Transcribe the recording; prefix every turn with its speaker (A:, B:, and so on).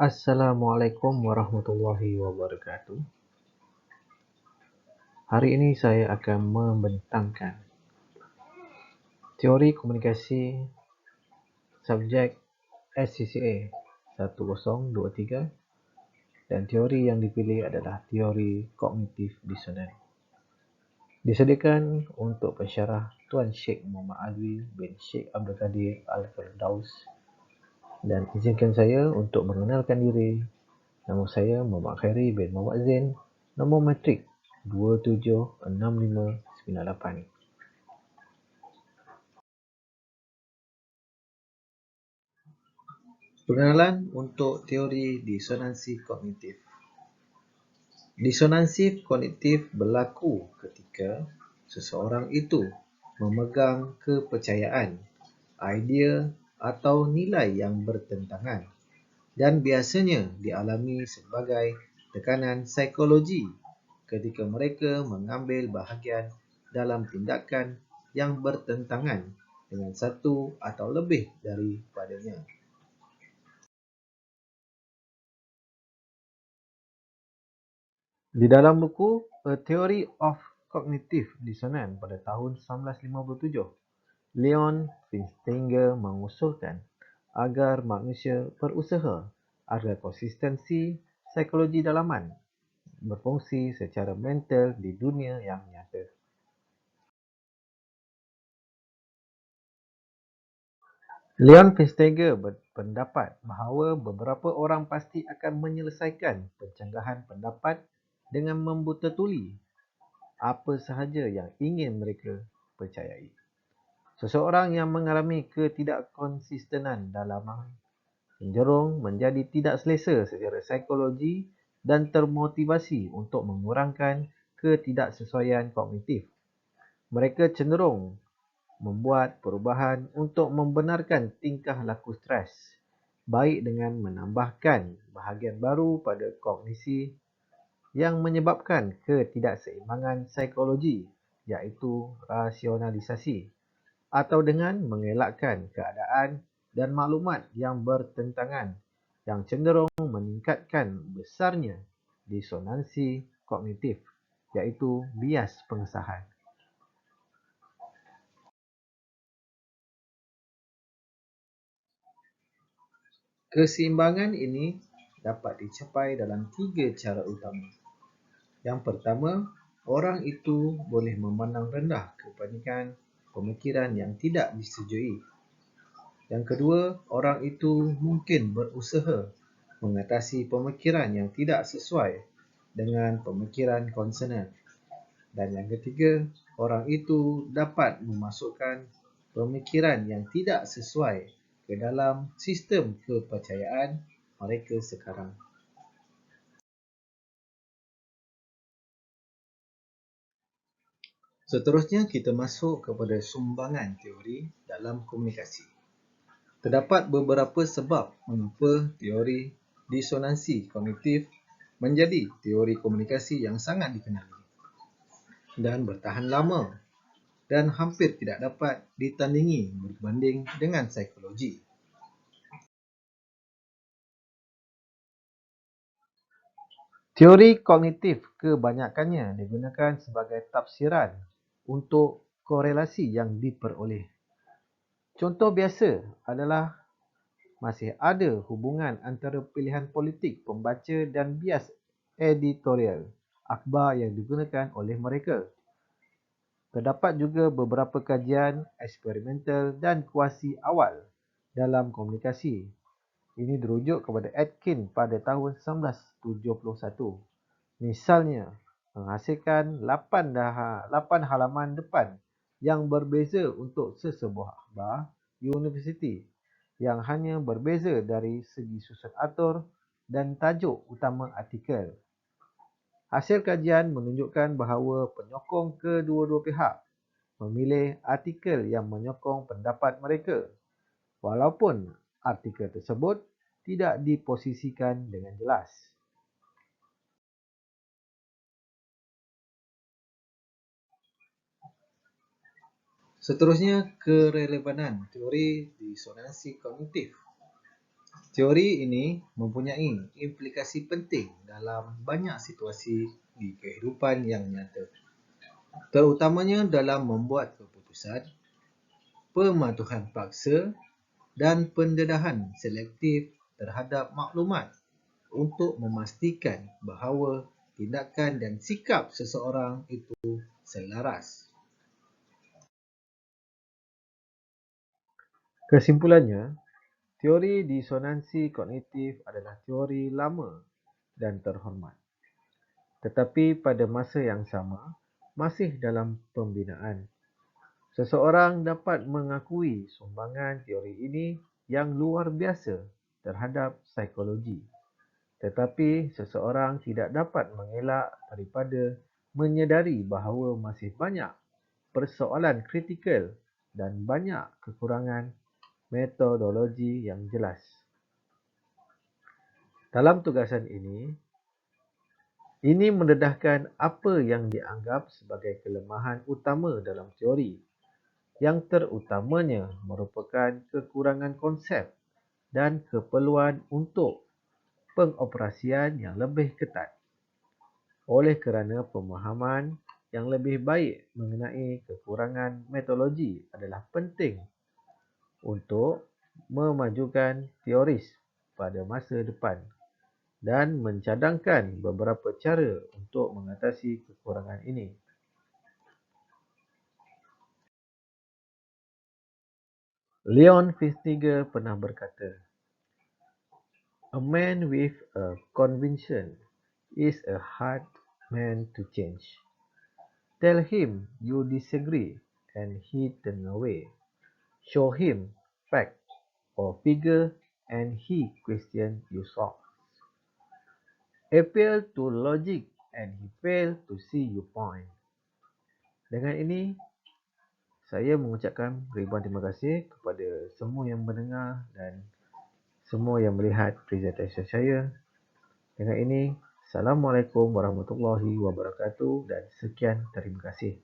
A: Assalamualaikum warahmatullahi wabarakatuh. Hari ini saya akan membentangkan teori komunikasi subjek SCCA 1023 dan teori yang dipilih adalah teori kognitif disonan. Disediakan untuk pensyarah Tuan Syekh Muhammad Alwi bin Syekh Abdul Qadir Al-Firdaus, dan izinkan saya untuk mengenalkan diri. Nama saya Muhammad Khairi bin Muhammad Zain, nombor matrik 276598. Pengenalan untuk teori disonansi kognitif. Disonansi kognitif berlaku ketika seseorang itu memegang kepercayaan, idea atau nilai yang bertentangan, dan biasanya dialami sebagai tekanan psikologi ketika mereka mengambil bahagian dalam tindakan yang bertentangan dengan satu atau lebih daripadanya. Di dalam buku A Theory of Cognitive Dissonance pada tahun 1957, Leon Festinger mengusulkan agar manusia berusaha agar konsistensi psikologi dalaman berfungsi secara mental di dunia yang nyata. Leon Festinger berpendapat bahawa beberapa orang pasti akan menyelesaikan pencanggahan pendapat dengan membuta-tuli apa sahaja yang ingin mereka percayai. Seseorang yang mengalami ketidakkonsistenan dalaman cenderung menjadi tidak selesa secara psikologi dan termotivasi untuk mengurangkan ketidaksesuaian kognitif. Mereka cenderung membuat perubahan untuk membenarkan tingkah laku stres, baik dengan menambahkan bahagian baru pada kognisi yang menyebabkan ketidakseimbangan psikologi, iaitu rasionalisasi, atau dengan mengelakkan keadaan dan maklumat yang bertentangan yang cenderung meningkatkan besarnya disonansi kognitif, iaitu bias pengesahan. Keseimbangan ini dapat dicapai dalam 3 cara utama. Yang pertama, orang itu boleh memandang rendah kepanikan pemikiran yang tidak disetujui. Yang kedua, orang itu mungkin berusaha mengatasi pemikiran yang tidak sesuai dengan pemikiran konsonan. Dan yang ketiga, orang itu dapat memasukkan pemikiran yang tidak sesuai ke dalam sistem kepercayaan mereka sekarang. Seterusnya, kita masuk kepada sumbangan teori dalam komunikasi. Terdapat beberapa sebab mengapa teori disonansi kognitif menjadi teori komunikasi yang sangat dikenali dan bertahan lama dan hampir tidak dapat ditandingi berbanding dengan psikologi. Teori kognitif kebanyakannya digunakan sebagai tafsiran untuk korelasi yang diperoleh. Contoh biasa adalah masih ada hubungan antara pilihan politik pembaca dan bias editorial akhbar yang digunakan oleh mereka. Terdapat juga beberapa kajian eksperimental dan kuasi awal dalam komunikasi. Ini dirujuk kepada Atkins pada tahun 1971. Misalnya, menghasilkan 8 halaman depan yang berbeza untuk sesebuah akhbar universiti yang hanya berbeza dari segi susun atur dan tajuk utama artikel. Hasil kajian menunjukkan bahawa penyokong kedua-dua pihak memilih artikel yang menyokong pendapat mereka, walaupun artikel tersebut tidak diposisikan dengan jelas. Seterusnya, kerelevanan teori disonansi kognitif. Teori ini mempunyai implikasi penting dalam banyak situasi di kehidupan yang nyata, terutamanya dalam membuat keputusan, pematuhan paksa dan pendedahan selektif terhadap maklumat untuk memastikan bahawa tindakan dan sikap seseorang itu selaras. Kesimpulannya, teori disonansi kognitif adalah teori lama dan terhormat, tetapi pada masa yang sama masih dalam pembinaan. Seseorang dapat mengakui sumbangan teori ini yang luar biasa terhadap psikologi, tetapi seseorang tidak dapat mengelak daripada menyedari bahawa masih banyak persoalan kritikal dan banyak kekurangan metodologi yang jelas. Dalam tugasan ini mendedahkan apa yang dianggap sebagai kelemahan utama dalam teori, yang terutamanya merupakan kekurangan konsep dan keperluan untuk pengoperasian yang lebih ketat. Oleh kerana pemahaman yang lebih baik mengenai kekurangan metodologi adalah penting untuk memajukan teoris pada masa depan dan mencadangkan beberapa cara untuk mengatasi kekurangan ini. Leon Festinger pernah berkata, "A man with a conviction is a hard man to change. Tell him you disagree and he turn away. Show him fact or figure and he question your thoughts. Appeal to logic and he fail to see your point." Dengan ini, saya mengucapkan ribuan terima kasih kepada semua yang mendengar dan semua yang melihat presentasi saya. Dengan ini, Assalamualaikum warahmatullahi wabarakatuh dan sekian terima kasih.